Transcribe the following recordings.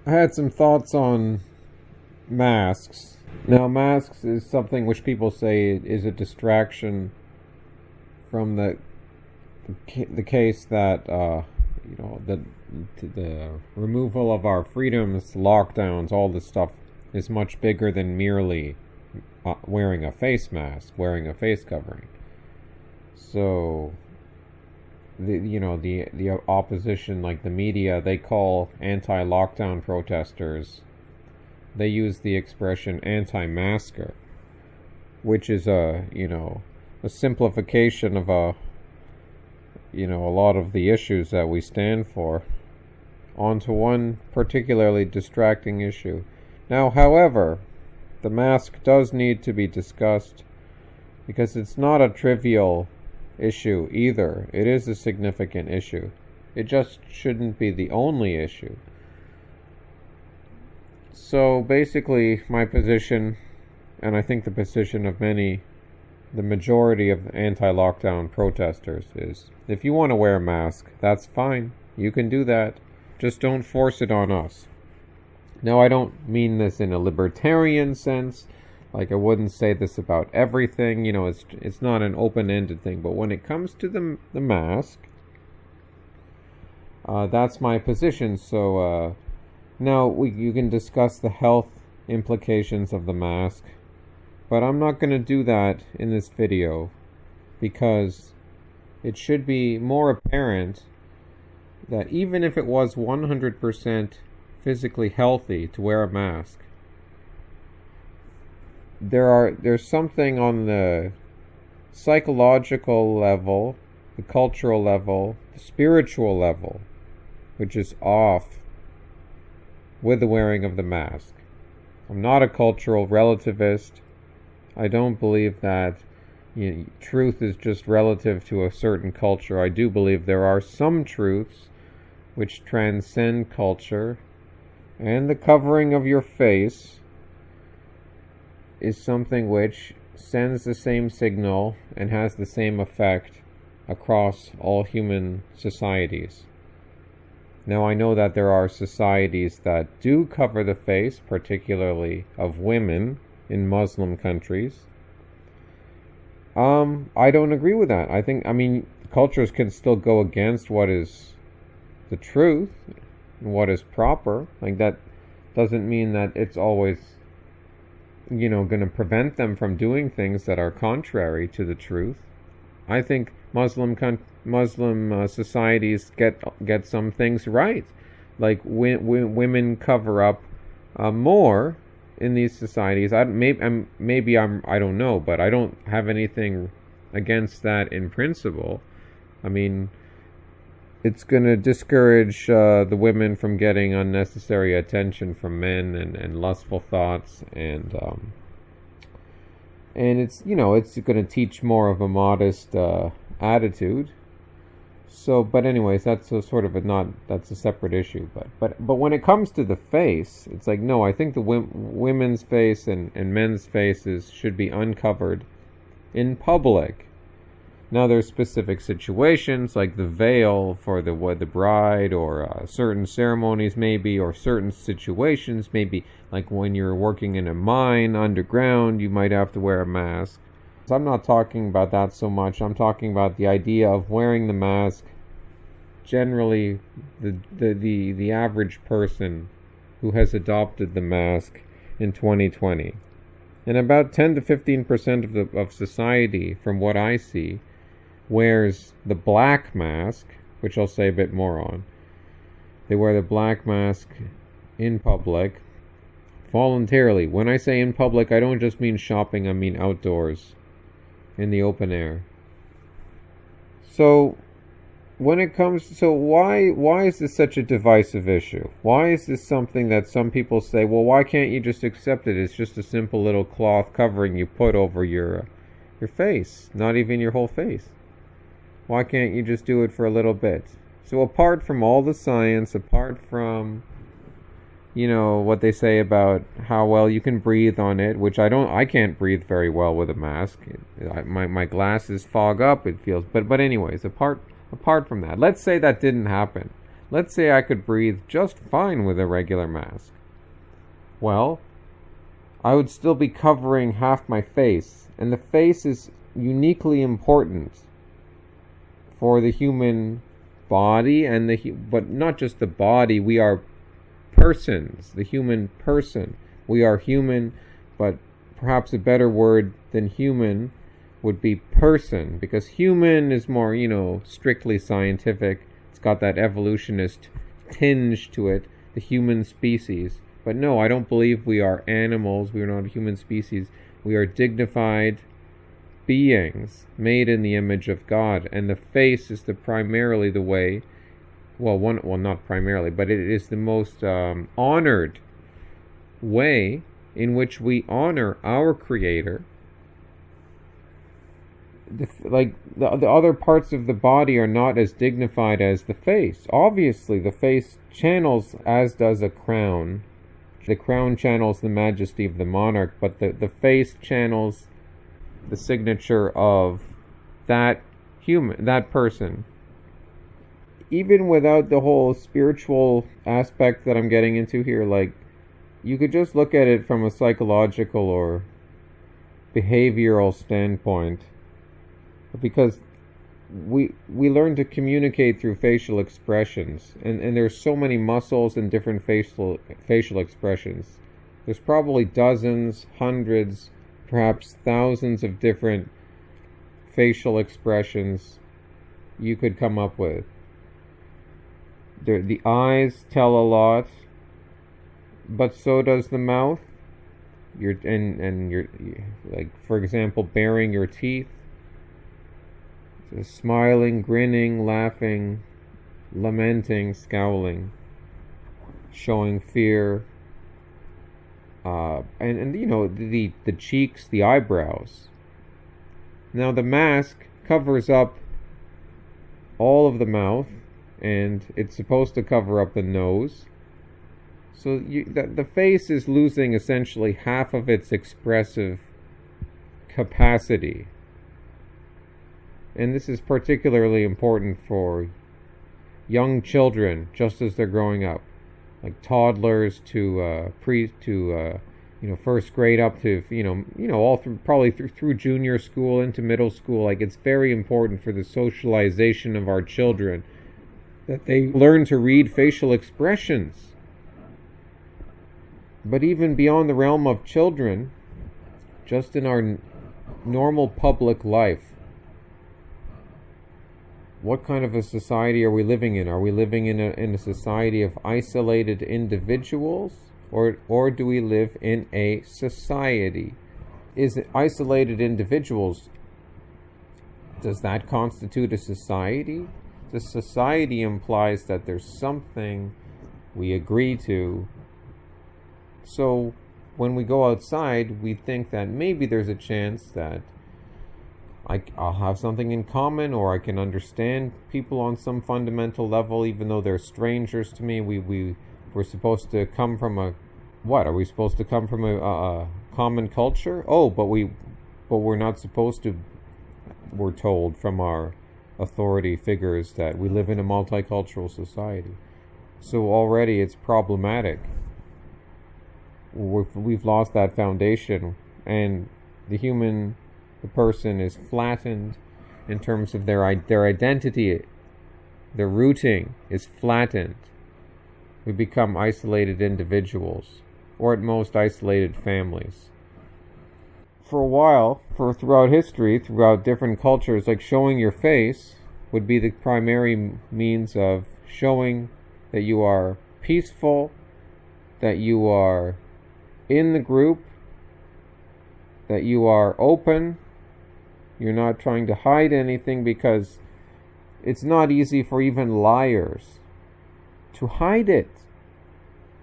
I had some thoughts on masks. Now, masks is something which people say is a distraction from the case that the removal of our freedoms, lockdowns, all this stuff is much bigger than merely wearing a face mask, wearing a face covering. So the opposition, like the media, they call anti-lockdown protesters. They use the expression anti-masker, which is a simplification of a lot of the issues that we stand for onto one particularly distracting issue. Now, however, the mask does need to be discussed because it's not a trivial issue either. It is a significant issue. It just shouldn't be the only issue. So basically, my position, and I think the position of the majority of anti-lockdown protesters, is if you want to wear a mask, that's fine. You can do that. Just don't force it on us. Now, I don't mean this in a libertarian sense. Like, I wouldn't say this about everything. It's not an open-ended thing. But when it comes to the mask, that's my position. So now you can discuss the health implications of the mask. But I'm not going to do that in this video because it should be more apparent that even if it was 100% physically healthy to wear a mask, there's something on the psychological level, the cultural level, the spiritual level, which is off with the wearing of the mask. I'm not a cultural relativist. I don't believe that truth is just relative to a certain culture. I do believe there are some truths which transcend culture, and the covering of your face is something which sends the same signal and has the same effect across all human societies. Now, I know that there are societies that do cover the face, particularly of women in Muslim countries. I don't agree with that. I mean, cultures can still go against what is the truth and what is proper. Like, that doesn't mean that it's always going to prevent them from doing things that are contrary to the truth. I think Muslim societies get some things right, like women cover up more in these societies. I don't know, but I don't have anything against that in principle. I mean, it's going to discourage the women from getting unnecessary attention from men and lustful thoughts, and it's it's going to teach more of a modest attitude. So, but anyways, that's that's a separate issue. But when it comes to the face, it's like, no, I think the women's face and men's faces should be uncovered in public. Now, there's specific situations like the veil for the bride, or certain ceremonies maybe, or certain situations maybe, like when you're working in a mine underground, you might have to wear a mask. So I'm not talking about that so much. I'm talking about the idea of wearing the mask. Generally, the average person who has adopted the mask in 2020, and about 10 to 15% of society, from what I see, wears the black mask, which I'll say a bit more on. They wear the black mask in public voluntarily. When I say in public, I don't just mean shopping, I mean outdoors, in the open air. So when it comes to, why is this such a divisive issue? Why is this something that some people say, well, why can't you just accept it? It's just a simple little cloth covering you put over your face, not even your whole face. Why can't you just do it for a little bit? So apart from all the science, apart from what they say about how well you can breathe on it, which I can't breathe very well with a mask. My glasses fog up, it feels. But anyways, apart from that, let's say that didn't happen. Let's say I could breathe just fine with a regular mask. Well, I would still be covering half my face, and the face is uniquely important for the human body, but not just the body. We are persons, the human person. We are human, but perhaps a better word than human would be person, because human is more, strictly scientific. It's got that evolutionist tinge to it, the human species. But no, I don't believe we are animals. We are not a human species. We are dignified beings made in the image of God, and the face is primarily the way. Well, not primarily, but it is the most honored way in which we honor our Creator. The other parts of the body are not as dignified as the face. Obviously, the face channels, as does a crown. The crown channels the majesty of the monarch, but the face channels the signature of that person. Even without the whole spiritual aspect that I'm getting into here, you could just look at it from a psychological or behavioral standpoint, because we learn to communicate through facial expressions, and there's so many muscles and different facial expressions. There's probably dozens, hundreds, perhaps thousands of different facial expressions you could come up with. The eyes tell a lot, but so does the mouth. You're for example, baring your teeth, smiling, grinning, laughing, lamenting, scowling, showing fear, and the cheeks, the eyebrows. Now the mask covers up all of the mouth, and it's supposed to cover up the nose. So the face is losing essentially half of its expressive capacity. And this is particularly important for young children, just as they're growing up, like toddlers to first grade up to all through probably through junior school into middle school. It's very important for the socialization of our children that they learn to read facial expressions. But even beyond the realm of children, just in our normal public life, what kind of a society are we living in? Are we living in a society of isolated individuals, or do we live in a society? Is it isolated individuals? Does that constitute a society? The society implies that there's something we agree to. So when we go outside, we think that maybe there's a chance that I'll have something in common, or I can understand people on some fundamental level, even though they're strangers to me. We're supposed to come from Are we supposed to come from a common culture? Oh, but we're not supposed to. We're told from our authority figures that we live in a multicultural society. So already it's problematic. We've lost that foundation, and the person is flattened in terms of their identity. Their rooting is flattened. We become isolated individuals, or at most isolated families. For a while, throughout history, throughout different cultures, showing your face would be the primary means of showing that you are peaceful, that you are in the group, that you are open. You're not trying to hide anything, because it's not easy for even liars to hide it.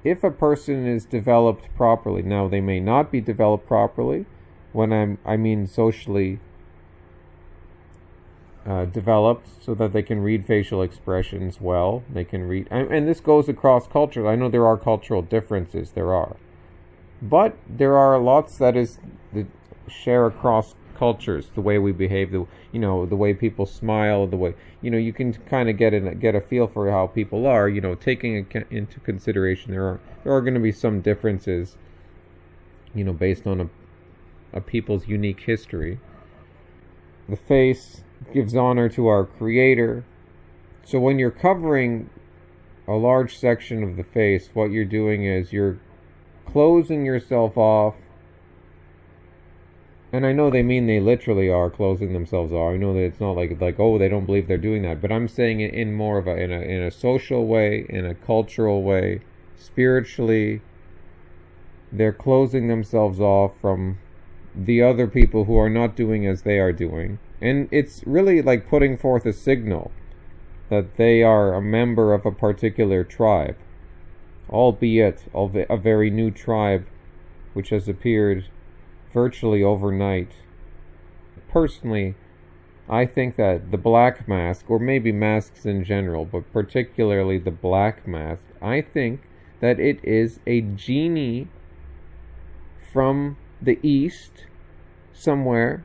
If a person is developed properly, now they may not be developed properly, when I mean socially developed, so that they can read facial expressions well. They can read, and this goes across cultures. I know there are cultural differences, but there are lots that share across cultures, the way we behave, the way people smile, the way, you can kind of get a feel for how people are, taking into consideration there are going to be some differences, based on a people's unique history. The face gives honor to our Creator. So when you're covering a large section of the face, what you're doing is you're closing yourself off. And I know they literally are closing themselves off. I know that it's not like oh, they don't believe they're doing that, but I'm saying it in more of in a social way, in a cultural way, spiritually. They're closing themselves off from the other people who are not doing as they are doing. And it's really like putting forth a signal that they are a member of a particular tribe, albeit a very new tribe which has appeared virtually overnight. Personally, I think that the black mask, or maybe masks in general, but particularly the black mask, I think that it is a genie from the east somewhere.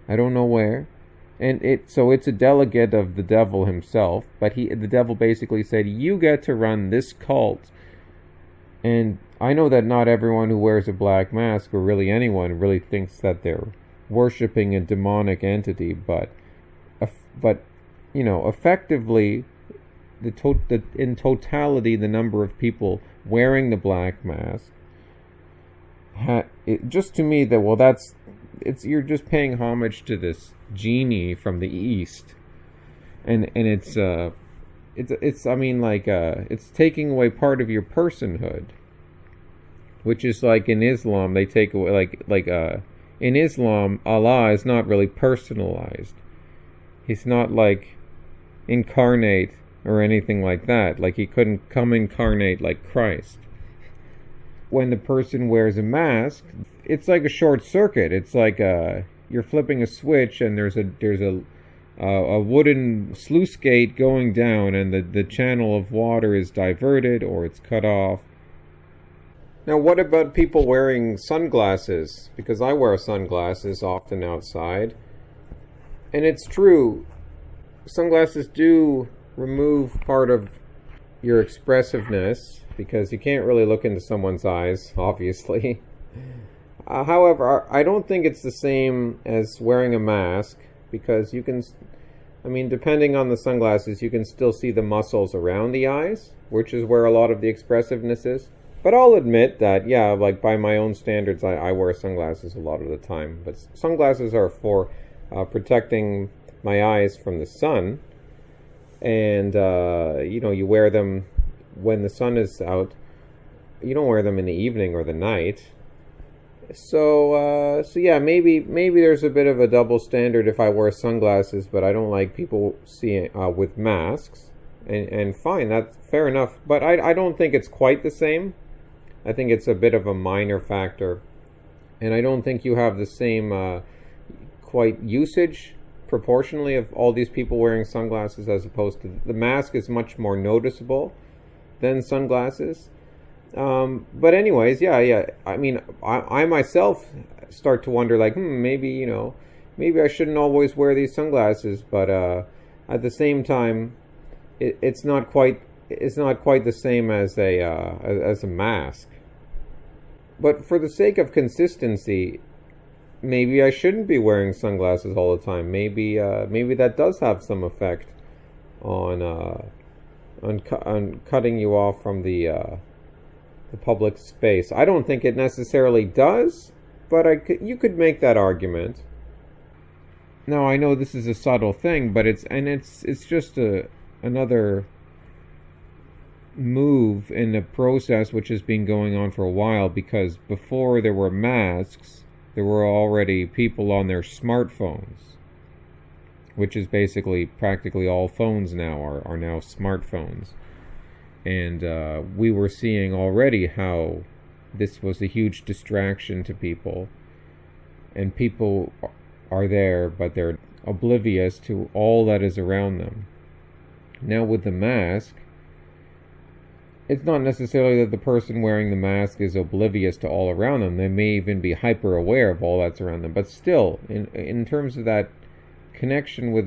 I don't know where. And it's a delegate of the devil himself, but the devil basically said, you get to run this cult. And I know that not everyone who wears a black mask, or really anyone, really thinks that they're worshiping a demonic entity, but effectively, in totality, the number of people wearing the black mask, just to me, you're just paying homage to this genie from the east, and it's taking away part of your personhood, which is like in Islam they take away in Islam Allah is not really personalized. He's not like incarnate or anything like that. Like he couldn't come incarnate like Christ. When the person wears a mask, it's like a short circuit. It's like you're flipping a switch and there's a wooden sluice gate going down, and the channel of water is diverted or it's cut off. Now, what about people wearing sunglasses? Because I wear sunglasses often outside. And it's true, sunglasses do remove part of your expressiveness, because you can't really look into someone's eyes, obviously. However, I don't think it's the same as wearing a mask, because you can, depending on the sunglasses, you can still see the muscles around the eyes, which is where a lot of the expressiveness is. But I'll admit that, yeah, like by my own standards, I wear sunglasses a lot of the time. But sunglasses are for protecting my eyes from the sun. And, you wear them when the sun is out. You don't wear them in the evening or the night. So yeah, maybe there's a bit of a double standard if I wear sunglasses, but I don't like people seeing with masks. And fine, that's fair enough. But I don't think it's quite the same. I think it's a bit of a minor factor. And I don't think you have the same quite usage proportionally of all these people wearing sunglasses, as opposed to the mask is much more noticeable than sunglasses. But anyways, yeah. I myself start to wonder, like, maybe I shouldn't always wear these sunglasses. But at the same time, it's not quite the same as a mask. But for the sake of consistency, maybe I shouldn't be wearing sunglasses all the time. Maybe that does have some effect on cutting you off from the public space. I don't think it necessarily does, but you could make that argument. Now, I know this is a subtle thing, but it's just another move in the process which has been going on for a while, because before there were masks, there were already people on their smartphones, which is basically practically all phones now are now smartphones. And we were seeing already how this was a huge distraction to people, and people are there, but they're oblivious to all that is around them. Now with the mask, it's not necessarily that the person wearing the mask is oblivious to all around them. They may even be hyper aware of all that's around them. But still, in terms of that connection with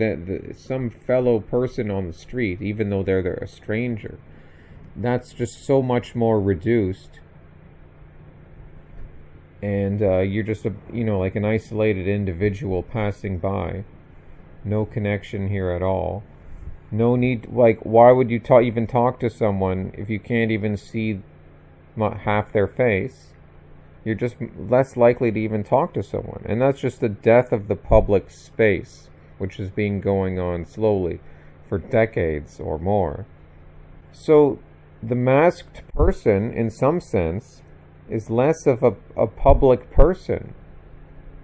some fellow person on the street, even though they're a stranger, that's just so much more reduced. And you're just like an isolated individual passing by. No connection here at all. No need, like, why would you even talk to someone if you can't even see half their face? You're just less likely to even talk to someone. And that's just the death of the public space, which has been going on slowly for decades or more. So the masked person, in some sense, is less of a public person.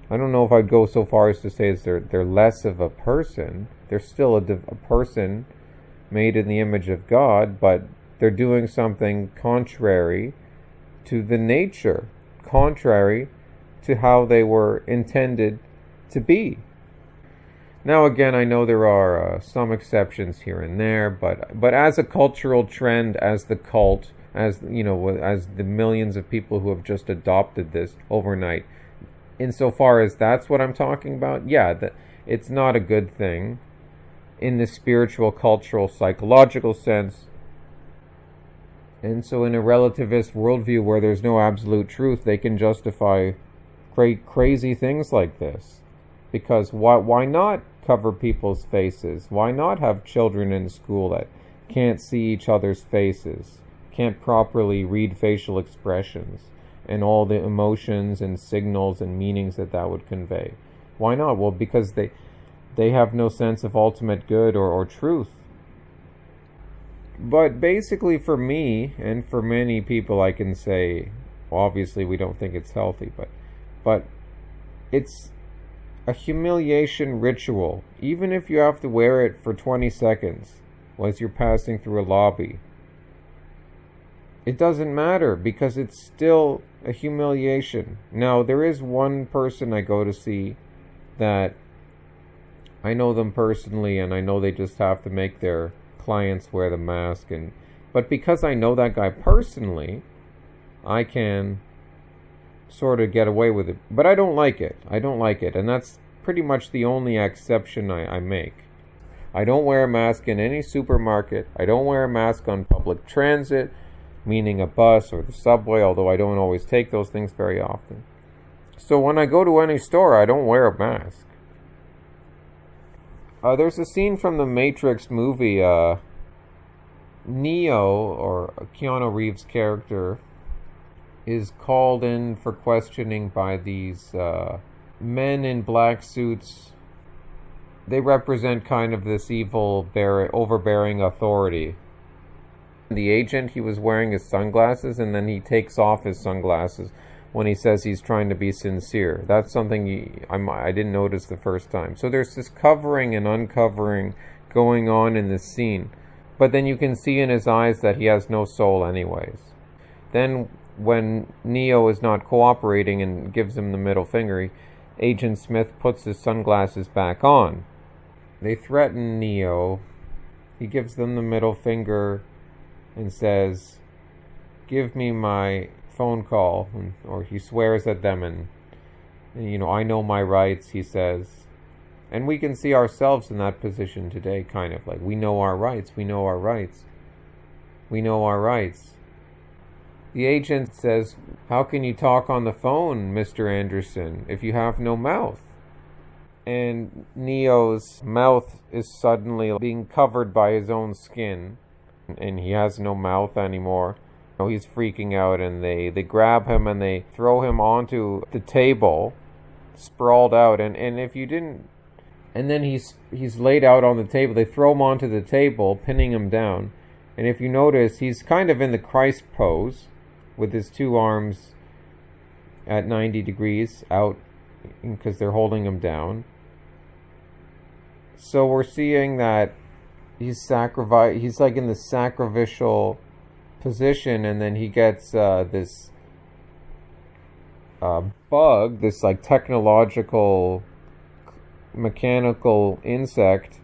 I don't know if I'd go so far as to say they're less of a person. They're still a person made in the image of God, but they're doing something contrary to the nature, contrary to how they were intended to be. Now again, I know there are some exceptions here and there, but as a cultural trend, as the cult, as as the millions of people who have just adopted this overnight, insofar as that's what I'm talking about, yeah, that it's not a good thing in the spiritual, cultural, psychological sense. And so in a relativist worldview where there's no absolute truth, they can justify crazy things like this. Because why not cover people's faces? Why not have children in school that can't see each other's faces, can't properly read facial expressions and all the emotions and signals and meanings that would convey? Why not? Well, because they have no sense of ultimate good or truth. But basically for me, and for many people, I can say, obviously we don't think it's healthy, but it's a humiliation ritual, even if you have to wear it for 20 seconds as you're passing through a lobby. It doesn't matter, because it's still a humiliation. Now, there is one person I go to see that I know them personally, and I know they just have to make their clients wear the mask. But because I know that guy personally, I can sort of get away with it. But I don't like it. And that's pretty much the only exception I make. I don't wear a mask in any supermarket. I don't wear a mask on public transit, meaning a bus or the subway, although I don't always take those things very often. So when I go to any store, I don't wear a mask. There's a scene from the Matrix movie. Neo, or Keanu Reeves' character, is called in for questioning by these men in black suits. They represent kind of this evil, overbearing authority. The agent, he was wearing his sunglasses, and then he takes off his sunglasses when he says he's trying to be sincere. That's something I didn't notice the first time. So there's this covering and uncovering going on in this scene. But then you can see in his eyes that he has no soul anyways. Then when Neo is not cooperating and gives him the middle finger, Agent Smith puts his sunglasses back on. They threaten Neo. He gives them the middle finger and says, "Give me my phone call," or he swears at them, and "I know my rights," he says. And we can see ourselves in that position today, kind of like, we know our rights. The agent says, "How can you talk on the phone, Mr. Anderson, if you have no mouth?" And Neo's mouth is suddenly being covered by his own skin, and he has no mouth anymore. He's freaking out, and they grab him and they throw him onto the table, sprawled out. And if you didn't, and then he's laid out on the table. They throw him onto the table, pinning him down. And if you notice, he's kind of in the Christ pose, with his two arms at 90 degrees out, because they're holding him down. So we're seeing that he's like in the sacrificial position, and then he gets this bug, this like technological mechanical insect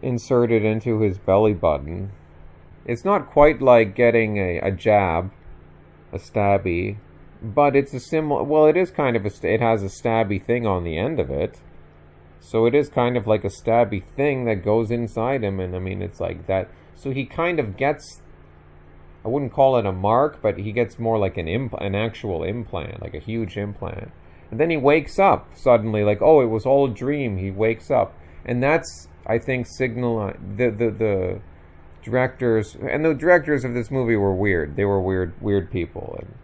inserted into his belly button. It's not quite like getting a jab, a stabby, but it's a similar. Well, it is kind of it has a stabby thing on the end of it, so it is kind of like a stabby thing that goes inside him, and I mean it's like that. So he kind of gets. I wouldn't call it a mark, but he gets more like an actual implant, like a huge implant. And then he wakes up suddenly, like, oh, it was all a dream. He wakes up, and that's, I think, the directors, and the directors of this movie were weird. They were weird people, and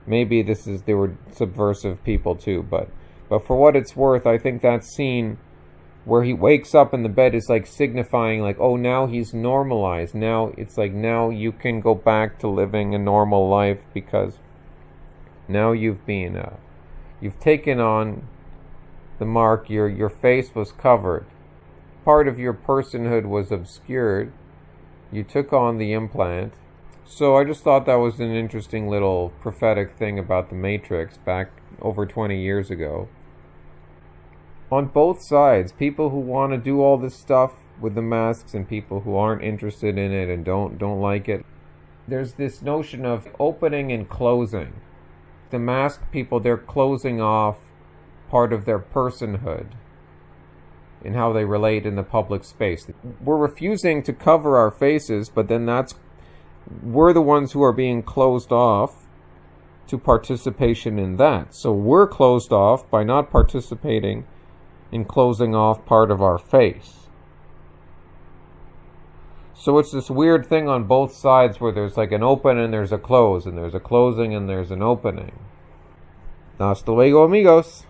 maybe they were subversive people too. But for what it's worth, I think that scene where he wakes up in the bed is like signifying, like, oh, now he's normalized. Now it's like, now you can go back to living a normal life because now you've taken on the mark. Your face was covered. Part of your personhood was obscured. You took on the implant. So I just thought that was an interesting little prophetic thing about the Matrix back over 20 years ago. On both sides, people who want to do all this stuff with the masks and people who aren't interested in it and don't like it. There's this notion of opening and closing. The mask people, they're closing off part of their personhood in how they relate in the public space. We're refusing to cover our faces, but then we're the ones who are being closed off to participation in that. So we're closed off by not participating in closing off part of our face. So it's this weird thing on both sides where there's like an open and there's a close, and there's a closing and there's an opening. Hasta luego, amigos.